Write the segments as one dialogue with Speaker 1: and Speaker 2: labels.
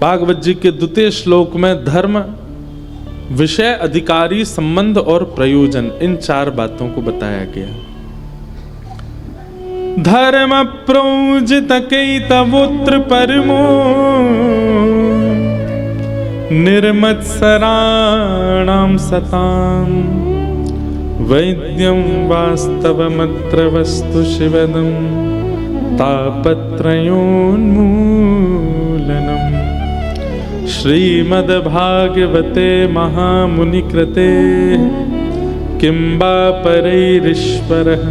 Speaker 1: भागवत जी के द्वितीय श्लोक में धर्म, विषय, अधिकारी, संबंध और प्रयोजन, इन 4 बातों को बताया गया। धर्म प्रोजित कैतवोत्र परमो निर्मत्सराणां सतां वैद्यं वास्तवमत्र वस्तु शिवदं तापत्रयोन्मूलनम्। श्रीमद्भागवते महामुनिकृते किं वा परैरीश्वरः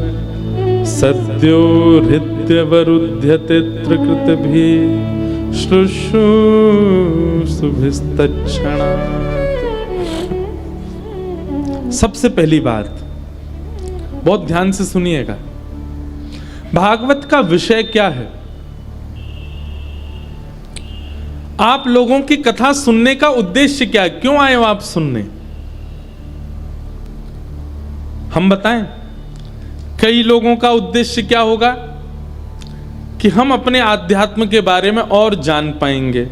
Speaker 1: सद्यो हृद्यवरुध्यते त्रिकृतभिः शुश्रूषुभिस्तत्क्षणात्। सबसे पहली बात, बहुत ध्यान से सुनिएगा, भागवत का विषय क्या है? आप लोगों की कथा सुनने का उद्देश्य क्या है? क्यों आए हो आप सुनने? हम बताएं। कई लोगों का उद्देश्य क्या होगा कि हम अपने आध्यात्म के बारे में और जान पाएंगे।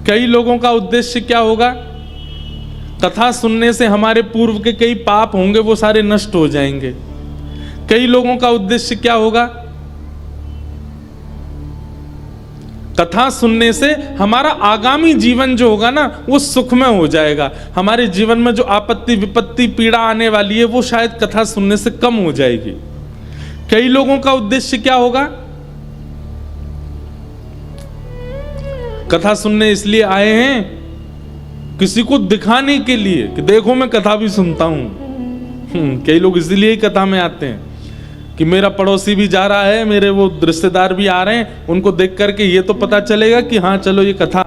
Speaker 1: कई लोगों का उद्देश्य क्या होगा, कथा सुनने से हमारे पूर्व के कई पाप होंगे वो सारे नष्ट हो जाएंगे। कई लोगों का उद्देश्य क्या होगा, कथा सुनने से हमारा आगामी जीवन जो होगा ना वो सुखमय हो जाएगा। हमारे जीवन में जो आपत्ति विपत्ति पीड़ा आने वाली है वो शायद कथा सुनने से कम हो जाएगी। कई लोगों का उद्देश्य क्या होगा, कथा सुनने इसलिए आए हैं किसी को दिखाने के लिए कि देखो मैं कथा भी सुनता हूं। कई लोग इसलिए ही कथा में आते हैं कि मेरा पड़ोसी भी जा रहा है, मेरे वो रिश्तेदार भी आ रहे हैं, उनको देख करके ये तो पता चलेगा कि हाँ चलो ये कथा।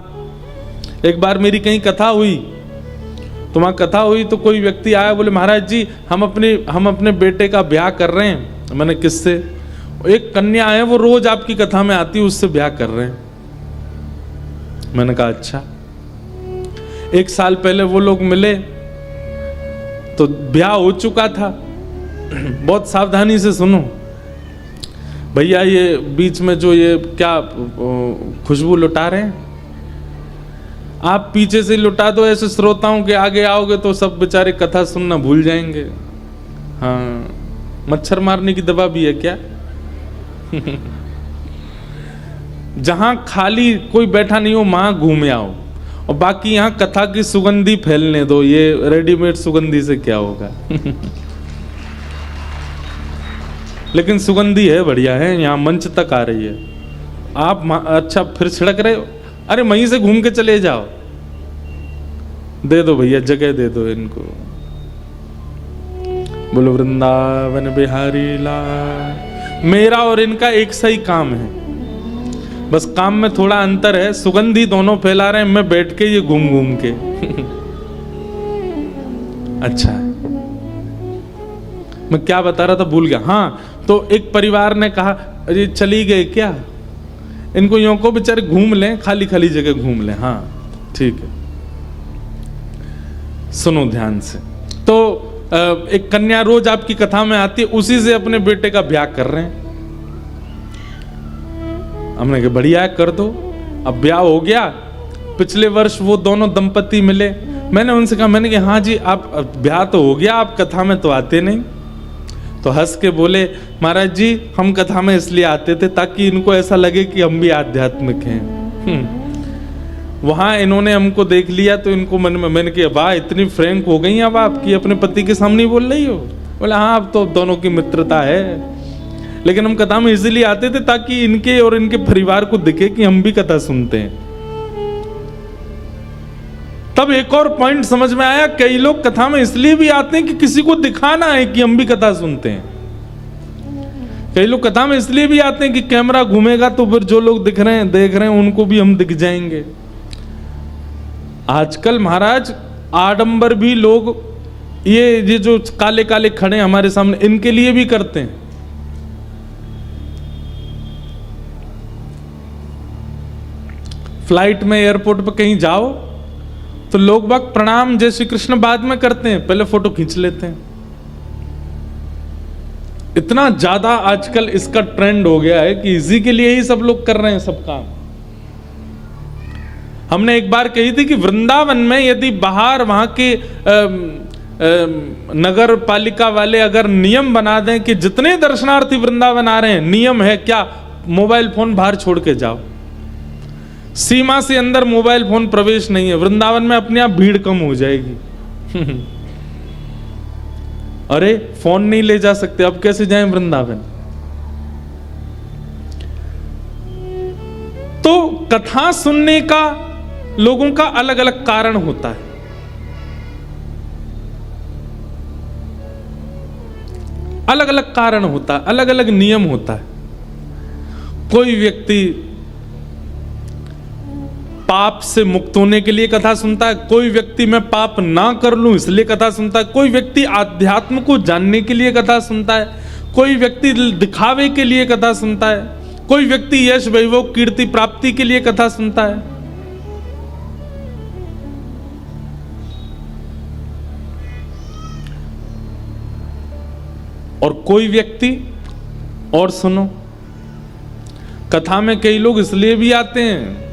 Speaker 1: एक बार मेरी कहीं कथा हुई, तो वहाँ कथा हुई तो कोई व्यक्ति आया, बोले महाराज जी हम अपने बेटे का ब्याह कर रहे हैं। मैंने किससे? एक कन्या है वो रोज आपकी कथा में आती है, उससे ब्याह कर रहे हैं। मैंने कहा अच्छा। 1 साल पहले वो लोग मिले तो ब्याह हो चुका था। बहुत सावधानी से सुनो भैया, ये बीच में जो ये क्या खुशबू लुटा रहे हैं, आप पीछे से लुटा दो ऐसे श्रोताओं के आगे आओगे तो सब बेचारे कथा सुनना भूल जाएंगे। हाँ, मच्छर मारने की दवा भी है क्या? जहां खाली कोई बैठा नहीं हो वहां घूमे आओ, और बाकी यहां कथा की सुगंधी फैलने दो। ये रेडीमेड सुगंधी से क्या होगा? लेकिन सुगंधी है, बढ़िया है, यहाँ मंच तक आ रही है। आप अच्छा फिर छिड़क रहे हो? अरे वहीं से घूम के चले जाओ। दे दो भैया, जगह दे दो इनको। बोलो वृंदावन बिहारी लाल। मेरा और इनका एक सही काम है, बस काम में थोड़ा अंतर है। सुगंधी दोनों फैला रहे हैं, मैं बैठ के ये घूम घूम के। अच्छा है, मैं क्या बता रहा था भूल गया। हाँ, तो एक परिवार ने कहा अरे चली गए क्या, इनको यूं को बेचारे घूम लें, खाली खाली जगह घूम लें। हाँ ठीक है, सुनो ध्यान से। तो एक कन्या रोज आपकी कथा में आती है, उसी से अपने बेटे का ब्याह कर रहे हैं। हमने कहा बढ़िया है, कर दो। अब ब्याह हो गया। पिछले वर्ष वो दोनों दंपति मिले, मैंने उनसे कहा, मैंने कहा हाँ जी आप ब्याह तो हो गया, आप कथा में तो आते नहीं। तो हंस के बोले महाराज जी हम कथा में इसलिए आते थे ताकि इनको ऐसा लगे कि हम भी आध्यात्मिक हैं। वहां इन्होंने हमको देख लिया तो इनको मन में, मैंने कहा वाह इतनी फ्रैंक हो गई अब आपकी, अपने पति के सामने बोल रही हो? बोले हाँ अब तो दोनों की मित्रता है, लेकिन हम कथा में इसलिए आते थे ताकि इनके और इनके परिवार को दिखे कि हम भी कथा सुनते हैं। तब एक और पॉइंट समझ में आया, कई लोग कथा में इसलिए भी आते हैं कि किसी को दिखाना है कि हम भी कथा सुनते हैं। कई लोग कथा में इसलिए भी आते हैं कि कैमरा घूमेगा तो फिर जो लोग दिख रहे हैं देख रहे हैं उनको भी हम दिख जाएंगे। आजकल महाराज आडंबर भी लोग ये जो काले काले खड़े हमारे सामने, इनके लिए भी करते हैं। फ्लाइट में एयरपोर्ट पर कहीं जाओ तो लोग बाग प्रणाम जय श्री कृष्ण बाद में करते हैं, पहले फोटो खींच लेते हैं। इतना ज्यादा आजकल इसका ट्रेंड हो गया है कि इसी के लिए ही सब लोग कर रहे हैं सब काम। हमने एक बार कही थी कि वृंदावन में यदि बाहर वहां के नगर पालिका वाले अगर नियम बना दें कि जितने दर्शनार्थी वृंदावन आ रहे हैं, नियम है क्या, मोबाइल फोन बाहर छोड़ के जाओ, सीमा से अंदर मोबाइल फोन प्रवेश नहीं है, वृंदावन में अपने आप भीड़ कम हो जाएगी। अरे फोन नहीं ले जा सकते, अब कैसे जाएं वृंदावन? तो कथा सुनने का लोगों का अलग अलग कारण होता है। अलग अलग कारण होता है, अलग अलग नियम होता है। कोई व्यक्ति पाप से मुक्त होने के लिए कथा सुनता है, कोई व्यक्ति मैं पाप ना कर लूं इसलिए कथा सुनता है, कोई व्यक्ति आध्यात्म को जानने के लिए कथा सुनता है, कोई व्यक्ति दिखावे के लिए कथा सुनता है, कोई व्यक्ति यश वैभव कीर्ति प्राप्ति के लिए कथा सुनता है। और कोई व्यक्ति, और सुनो, कथा में कई लोग इसलिए भी आते हैं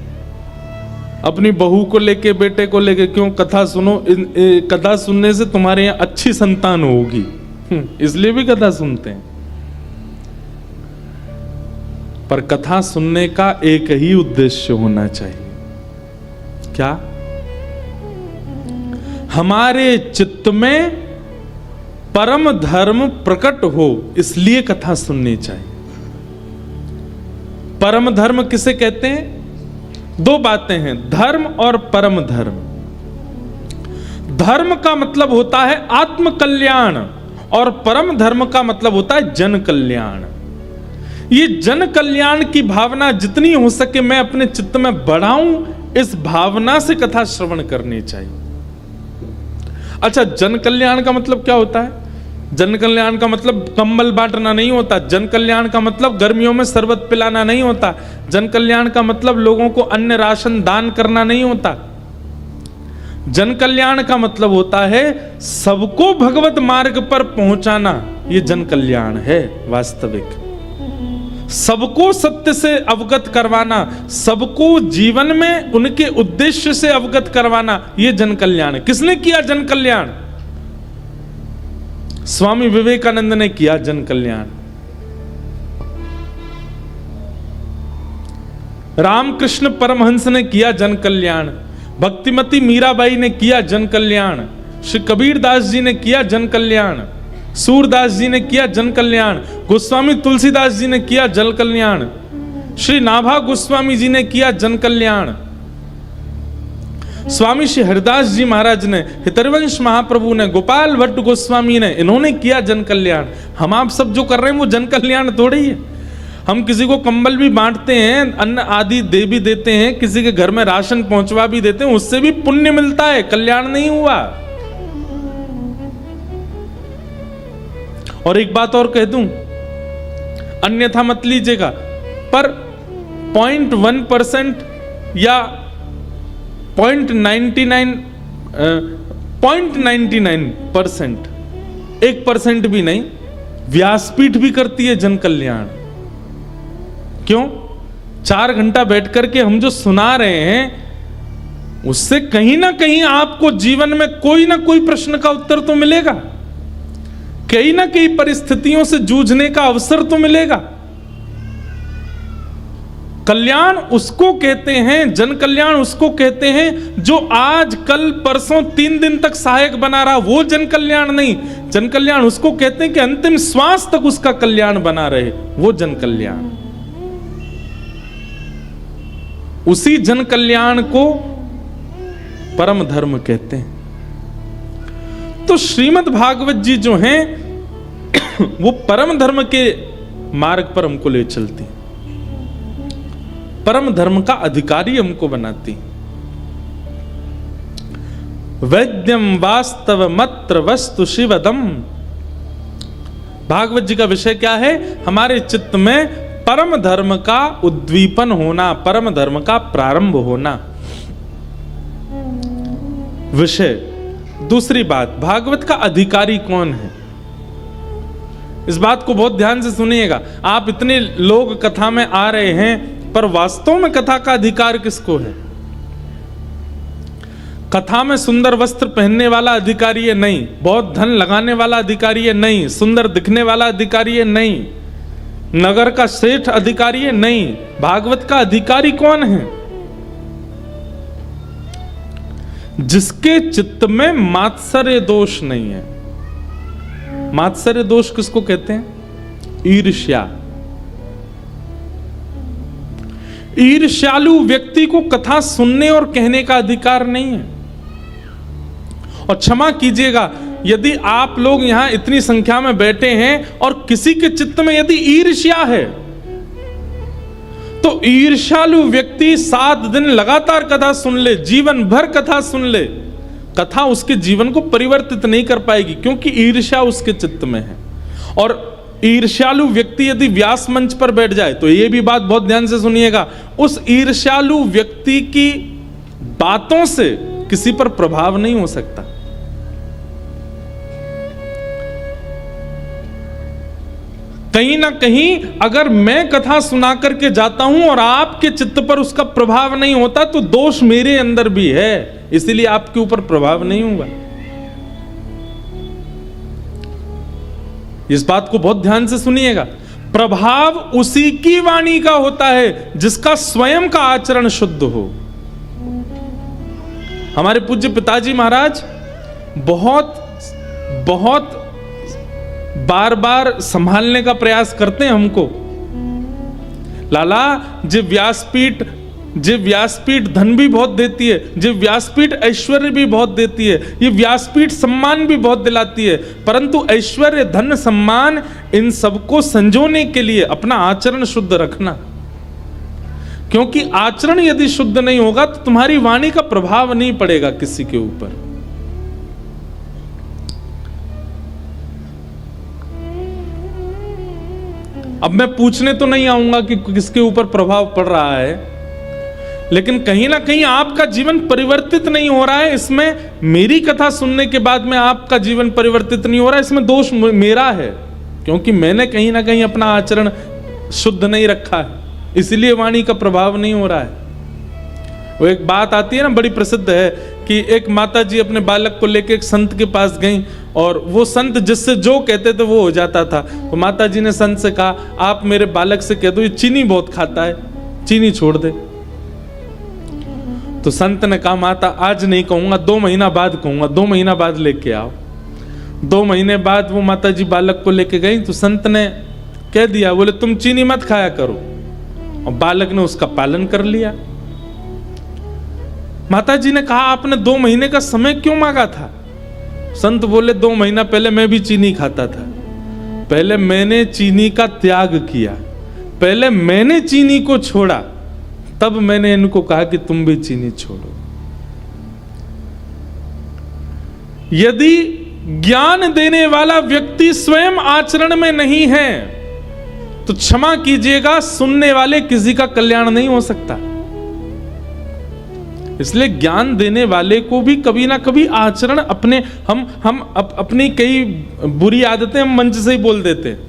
Speaker 1: अपनी बहू को लेके, बेटे को लेके, क्यों? कथा सुनो, कथा सुनने से तुम्हारे यहां अच्छी संतान होगी, इसलिए भी कथा सुनते हैं। पर कथा सुनने का एक ही उद्देश्य होना चाहिए, क्या? हमारे चित्त में परम धर्म प्रकट हो, इसलिए कथा सुननी चाहिए। परम धर्म किसे कहते हैं? दो बातें हैं, धर्म और परम धर्म। धर्म का मतलब होता है आत्म कल्याण और परम धर्म का मतलब होता है जन कल्याण। ये जन कल्याण की भावना जितनी हो सके मैं अपने चित्त में बढ़ाऊं, इस भावना से कथा श्रवण करनी चाहिए। अच्छा, जन कल्याण का मतलब क्या होता है? जन कल्याण का मतलब कंबल बांटना नहीं होता। जन कल्याण का मतलब गर्मियों में शरबत पिलाना नहीं होता। जन कल्याण का मतलब लोगों को अन्न राशन दान करना नहीं होता। जन कल्याण का मतलब होता है सबको भगवत मार्ग पर पहुंचाना। ये जन कल्याण है वास्तविक। सबको सत्य से अवगत करवाना, सबको जीवन में उनके उद्देश्य से अवगत करवाना, ये जन कल्याण है। किसने किया जन कल्याण? स्वामी विवेकानंद ने किया जन कल्याण। रामकृष्ण परमहंस ने किया जन कल्याण। भक्तिमती मीराबाई ने किया जन कल्याण। श्री कबीरदास जी ने किया जन कल्याण। सूरदास जी ने किया जन कल्याण। गोस्वामी तुलसीदास जी ने किया जन कल्याण। श्री नाभा गोस्वामी जी ने किया जन कल्याण। स्वामी श्री हरिदास जी महाराज ने, हितरवंश महाप्रभु ने, गोपाल भट्ट गोस्वामी ने, इन्होंने किया जन कल्याण। हम आप सब जो कर रहे हैं वो जन कल्याण थोड़ी है। हम किसी को कंबल भी बांटते हैं, अन्न आदि दे भी देते हैं, किसी के घर में राशन पहुंचवा भी देते हैं, उससे भी पुण्य मिलता है, कल्याण नहीं हुआ। और एक बात और कह दूं, अन्यथा मत लीजिएगा, पर 0.1% या 0.99%, 1% भी नहीं, व्यासपीठ भी करती है जन कल्याण। क्यों? 4 घंटा बैठ करके हम जो सुना रहे हैं, उससे कहीं ना कहीं आपको जीवन में कोई ना कोई प्रश्न का उत्तर तो मिलेगा, कहीं ना कहीं परिस्थितियों से जूझने का अवसर तो मिलेगा। कल्याण उसको कहते हैं, जन कल्याण उसको कहते हैं जो आज कल परसों 3 दिन तक सहायक बना रहा, वो जन कल्याण नहीं। जन कल्याण उसको कहते हैं कि अंतिम श्वास तक उसका कल्याण बना रहे, वो जन कल्याण। उसी जन कल्याण को परम धर्म कहते हैं। तो श्रीमद् भागवत जी जो हैं वो परम धर्म के मार्ग पर हमको ले चलती, परम धर्म का अधिकारी हमको बनाती। वैद्यम वास्तव मत्र वस्तु शिवदम। भागवत जी का विषय क्या है? हमारे चित्त में परम धर्म का उद्दीपन होना, परम धर्म का प्रारंभ होना विषय। दूसरी बात, भागवत का अधिकारी कौन है? इस बात को बहुत ध्यान से सुनिएगा। आप इतने लोग कथा में आ रहे हैं, पर वास्तव में कथा का अधिकार किसको है? कथा में सुंदर वस्त्र पहनने वाला अधिकारी है नहीं, बहुत धन लगाने वाला अधिकारी है नहीं, सुंदर दिखने वाला अधिकारी है नहीं, नगर का सेठ अधिकारी है नहीं। भागवत का अधिकारी कौन है? जिसके चित्त में मात्सर्य दोष नहीं है। मात्सर्य दोष किसको कहते हैं? ईर्ष्या। ईर्ष्यालु व्यक्ति को कथा सुनने और कहने का अधिकार नहीं है। और क्षमा कीजिएगा, यदि आप लोग यहां इतनी संख्या में बैठे हैं और किसी के चित्त में यदि ईर्ष्या है, तो ईर्ष्यालु व्यक्ति 7 दिन लगातार कथा सुन ले, जीवन भर कथा सुन ले, कथा उसके जीवन को परिवर्तित नहीं कर पाएगी, क्योंकि ईर्ष्या उसके चित्त में है। और ईर्ष्यालु व्यक्ति यदि व्यास मंच पर बैठ जाए, तो यह भी बात बहुत ध्यान से सुनिएगा, उस ईर्ष्यालु व्यक्ति की बातों से किसी पर प्रभाव नहीं हो सकता। कहीं ना कहीं अगर मैं कथा सुना करके जाता हूं और आपके चित्त पर उसका प्रभाव नहीं होता, तो दोष मेरे अंदर भी है, इसलिए आपके ऊपर प्रभाव नहीं होगा। इस बात को बहुत ध्यान से सुनिएगा। प्रभाव उसी की वाणी का होता है जिसका स्वयं का आचरण शुद्ध हो। हमारे पूज्य पिताजी महाराज बहुत बहुत बार बार संभालने का प्रयास करते हैं हमको। लाला, जे व्यासपीठ धन भी बहुत देती है, जे व्यासपीठ ऐश्वर्य भी बहुत देती है, ये व्यासपीठ सम्मान भी बहुत दिलाती है, परंतु ऐश्वर्य, धन, सम्मान, इन सबको संजोने के लिए अपना आचरण शुद्ध रखना। क्योंकि आचरण यदि शुद्ध नहीं होगा तो तुम्हारी वाणी का प्रभाव नहीं पड़ेगा किसी के ऊपर। अब मैं पूछने तो नहीं आऊंगा कि किसके ऊपर प्रभाव पड़ रहा है, लेकिन कहीं ना कहीं आपका जीवन परिवर्तित नहीं हो रहा है। इसमें मेरी कथा सुनने के बाद में आपका जीवन परिवर्तित नहीं हो रहा है, इसमें दोष मेरा है, क्योंकि मैंने कहीं ना कहीं अपना आचरण शुद्ध नहीं रखा है, इसलिए वाणी का प्रभाव नहीं हो रहा है। वो एक बात आती है ना, बड़ी प्रसिद्ध है, कि एक माता जी अपने बालक को लेकर एक संत के पास गईं और वो संत जिससे जो कहते थे वो हो जाता था। तो माता जी ने संत से कहा, आप मेरे बालक से कह दो ये चीनी बहुत खाता है, चीनी छोड़ दे। तो संत ने कहा, माता आज नहीं कहूंगा, 2 महीना बाद कहूंगा, 2 महीना बाद लेके आओ। 2 महीने बाद वो माता जी बालक को लेके गई, तो संत ने कह दिया, बोले तुम चीनी मत खाया करो, और बालक ने उसका पालन कर लिया। माता जी ने कहा, आपने 2 महीने का समय क्यों मांगा था? संत बोले, 2 महीना पहले मैं भी चीनी खाता था, पहले मैंने चीनी का त्याग किया, पहले मैंने चीनी को छोड़ा, तब मैंने इनको कहा कि तुम भी चीनी छोड़ो। यदि ज्ञान देने वाला व्यक्ति स्वयं आचरण में नहीं है, तो क्षमा कीजिएगा, सुनने वाले किसी का कल्याण नहीं हो सकता। इसलिए ज्ञान देने वाले को भी कभी ना कभी आचरण अपने अपनी कई बुरी आदतें हम मंच से ही बोल देते हैं।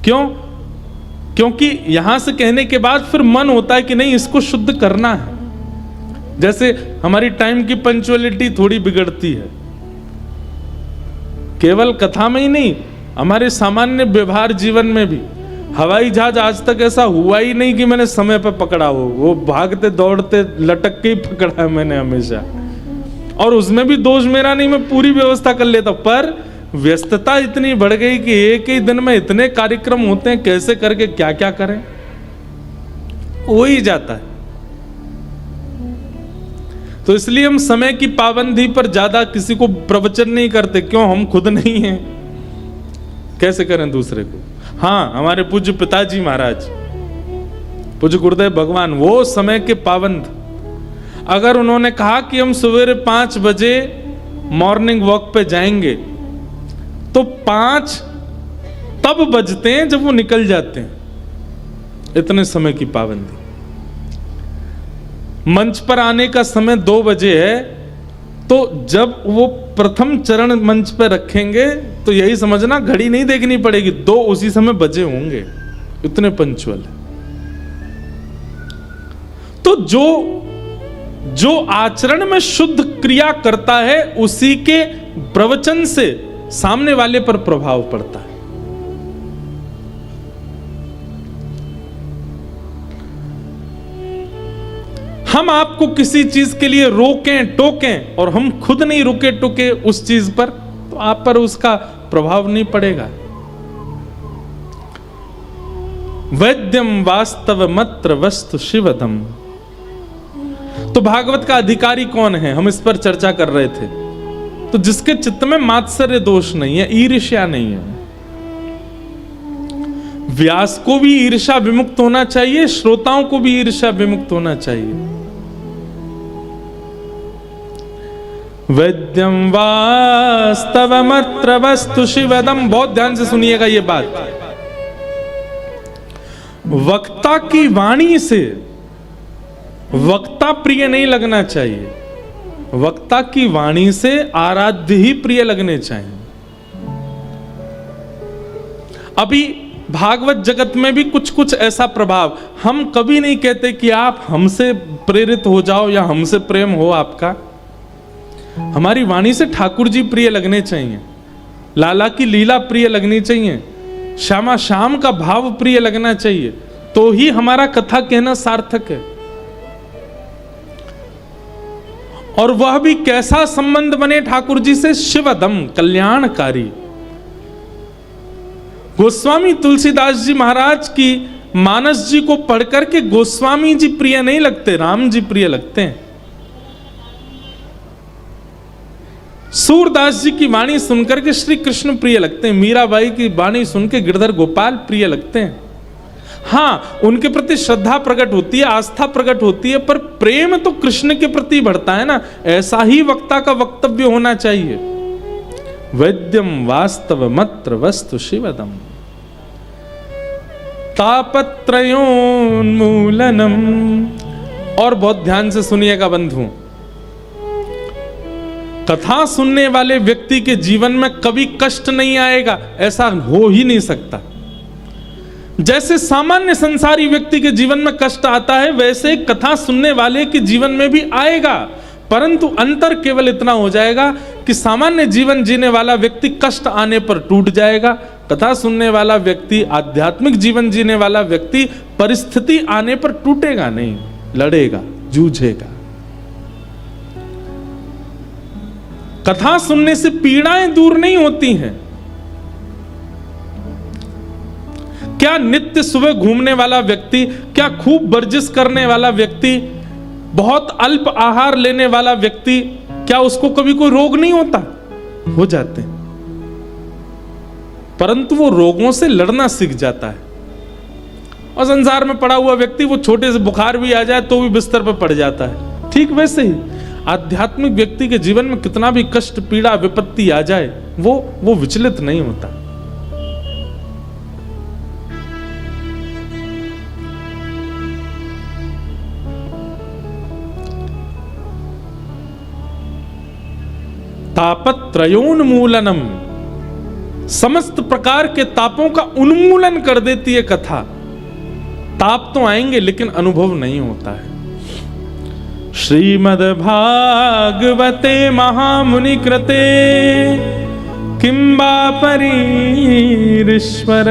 Speaker 1: क्यों? क्योंकि यहां से कहने के बाद फिर मन होता है कि नहीं, इसको शुद्ध करना है। जैसे हमारी टाइम की पंक्चुअलिटी थोड़ी बिगड़ती है, केवल कथा में ही नहीं, हमारे सामान्य व्यवहार जीवन में भी। हवाई जहाज आज तक ऐसा हुआ ही नहीं कि मैंने समय पर पकड़ा हो, वो भागते दौड़ते लटक के ही पकड़ा है मैंने हमेशा, और उसमें भी दोष मेरा नहीं, मैं पूरी व्यवस्था कर लेता। पर व्यस्तता इतनी बढ़ गई कि एक ही दिन में इतने कार्यक्रम होते हैं, कैसे करके क्या क्या करें, हो ही जाता है। तो इसलिए हम समय की पाबंदी पर ज्यादा किसी को प्रवचन नहीं करते। क्यों? हम खुद नहीं हैं, कैसे करें दूसरे को। हाँ, हमारे पूज्य पिताजी महाराज, पूज्य गुरुदेव भगवान, वो समय के पाबंद। अगर उन्होंने कहा कि हम सवेरे 5 बजे मॉर्निंग वॉक पे जाएंगे, तो 5 तब बजते हैं जब वो निकल जाते हैं, इतने समय की पाबंदी। मंच पर आने का समय 2 बजे है, तो जब वो प्रथम चरण मंच पर रखेंगे तो यही समझना, घड़ी नहीं देखनी पड़ेगी, 2 उसी समय बजे होंगे, इतने पंचुअल है। तो जो जो आचरण में शुद्ध क्रिया करता है उसी के प्रवचन से सामने वाले पर प्रभाव पड़ता है। हम आपको किसी चीज के लिए रोकें टोकें और हम खुद नहीं रुके टोके उस चीज पर, तो आप पर उसका प्रभाव नहीं पड़ेगा। वैद्यम वास्तव मत्र वस्तु शिवदम। तो भागवत का अधिकारी कौन है, हम इस पर चर्चा कर रहे थे। तो जिसके चित्त में मात्सर्य दोष नहीं है, ईर्ष्या नहीं है। व्यास को भी ईर्ष्या विमुक्त होना चाहिए, श्रोताओं को भी ईर्ष्या विमुक्त होना चाहिए। वैद्यम वास्तवमत्र वस्तु शिवदम। बहुत ध्यान से सुनिएगा ये बात। वक्ता की वाणी से वक्ता प्रिय नहीं लगना चाहिए, वक्ता की वाणी से आराध्य ही प्रिय लगने चाहिए। अभी भागवत जगत में भी कुछ कुछ ऐसा प्रभाव, हम कभी नहीं कहते कि आप हमसे प्रेरित हो जाओ या हमसे प्रेम हो आपका। हमारी वाणी से ठाकुर जी प्रिय लगने चाहिए, लाला की लीला प्रिय लगनी चाहिए, श्यामा श्याम का भाव प्रिय लगना चाहिए, तो ही हमारा कथा कहना सार्थक है। और वह भी कैसा संबंध बने ठाकुर जी से, शिवदम, कल्याणकारी। गोस्वामी तुलसीदास जी महाराज की मानस जी को पढ़कर के गोस्वामी जी प्रिय नहीं लगते, राम जी प्रिय लगते हैं। सूरदास जी की वाणी सुनकर के श्री कृष्ण प्रिय लगते हैं, मीराबाई की वाणी सुन के गिरधर गोपाल प्रिय लगते हैं। हाँ, उनके प्रति श्रद्धा प्रकट होती है, आस्था प्रकट होती है, पर प्रेम तो कृष्ण के प्रति बढ़ता है ना। ऐसा ही वक्ता का वक्तव्य होना चाहिए। वैद्यम वास्तव मत्र वस्तु शिवदम तापत्रयोन्मूलनम। और बहुत ध्यान से सुनिएगा बंधु, कथा सुनने वाले व्यक्ति के जीवन में कभी कष्ट नहीं आएगा, ऐसा हो ही नहीं सकता। जैसे सामान्य संसारी व्यक्ति के जीवन में कष्ट आता है, वैसे कथा सुनने वाले के जीवन में भी आएगा, परंतु अंतर केवल इतना हो जाएगा कि सामान्य जीवन जीने वाला व्यक्ति कष्ट आने पर टूट जाएगा, कथा सुनने वाला व्यक्ति, आध्यात्मिक जीवन जीने वाला व्यक्ति परिस्थिति आने पर टूटेगा नहीं, लड़ेगा, जूझेगा। कथा सुनने से पीड़ाएं दूर नहीं होती हैं। क्या नित्य सुबह घूमने वाला व्यक्ति, क्या खूब वर्जिश करने वाला व्यक्ति, बहुत अल्प आहार लेने वाला व्यक्ति, क्या उसको कभी कोई रोग नहीं होता? हो जाते हैं, परंतु वो रोगों से लड़ना सीख जाता है। और संसार में पड़ा हुआ व्यक्ति, वो छोटे से बुखार भी आ जाए तो भी बिस्तर पर पड़ जाता है। ठीक वैसे ही आध्यात्मिक व्यक्ति के जीवन में कितना भी कष्ट, पीड़ा, विपत्ति आ जाए, वो विचलित नहीं होता। तापत्रयोन्मूलनम, समस्त प्रकार के तापों का उन्मूलन कर देती है कथा। ताप तो आएंगे लेकिन अनुभव नहीं होता है। श्रीमद् भागवते महामुनि कृते किंबा परीरीश्वर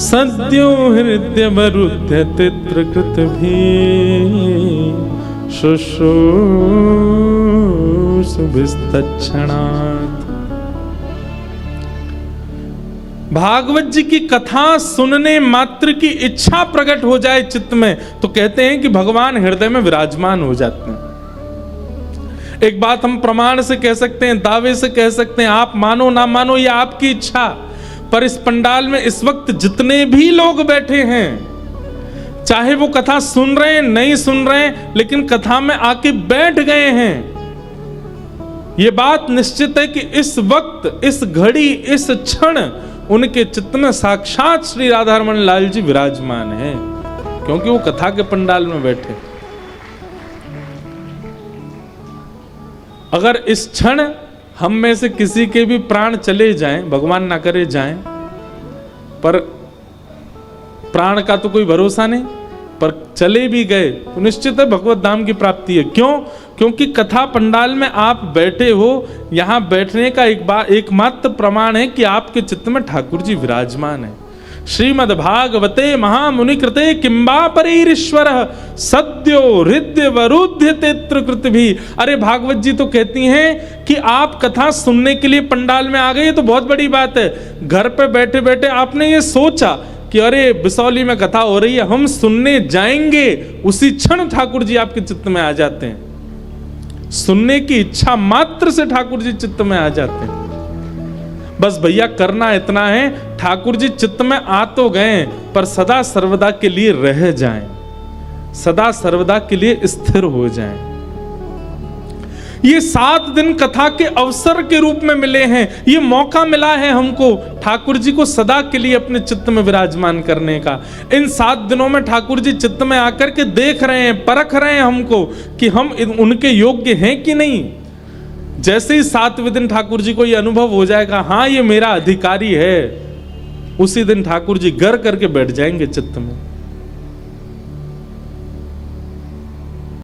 Speaker 1: सद्यो हृदय वरुध्य तित्रकृत भी शुश्रूषुभिस्तत्क्षणात्। भागवत जी की कथा सुनने मात्र की इच्छा प्रकट हो जाए चित्त में, तो कहते हैं कि भगवान हृदय में विराजमान हो जाते हैं। एक बात हम प्रमाण से कह सकते हैं, दावे से कह सकते हैं, आप मानो ना मानो ये आपकी इच्छा, पर इस पंडाल में इस वक्त जितने भी लोग बैठे हैं, चाहे वो कथा सुन रहे हैं नहीं सुन रहे हैं, लेकिन कथा में आके बैठ गए हैं, ये बात निश्चित है कि इस वक्त, इस घड़ी, इस क्षण उनके चित्त में साक्षात श्री राधारमण लाल जी विराजमान है, क्योंकि वो कथा के पंडाल में बैठे। अगर इस क्षण हम में से किसी के भी प्राण चले जाएं, भगवान ना करे जाएं, पर प्राण का तो कोई भरोसा नहीं, पर चले भी गए तो निश्चित है भगवत धाम की प्राप्ति है। क्यों? क्योंकि कथा पंडाल में आप बैठे हो, यहां बैठने का एकमात्र प्रमाण है कि आपके चित्त में ठाकुर जी विराजमान है। श्रीमद् भागवते महामुनि कृते किंबा परीश्वर सद्यो हृदय वरुध्य तेत्र कृत भी। अरे भागवत जी तो कहती हैं कि आप कथा सुनने के लिए पंडाल में आ गए, ये तो बहुत बड़ी बात है। घर पे बैठे बैठे आपने ये सोचा कि अरे बिसौली में कथा हो रही है, हम सुनने जाएंगे, उसी क्षण ठाकुर जी आपके चित्त में आ जाते हैं। सुनने की इच्छा मात्र से ठाकुर जी चित्त में आ जाते हैं। बस भैया करना इतना है, ठाकुर जी चित्त में आ तो गए पर सदा सर्वदा के लिए रह जाएं, सदा सर्वदा के लिए स्थिर हो जाएं। ये 7 दिन कथा के अवसर के रूप में मिले हैं, ये मौका मिला है हमको ठाकुर जी को सदा के लिए अपने चित्त में विराजमान करने का। इन 7 दिनों में ठाकुर जी चित्त में आकर के देख रहे हैं, परख रहे हैं हमको कि हम उनके योग्य हैं कि नहीं। जैसे ही 7वें दिन ठाकुर जी को ये अनुभव हो जाएगा, हाँ ये मेरा अधिकारी है, उसी दिन ठाकुर जी गर करके बैठ जाएंगे चित्त में।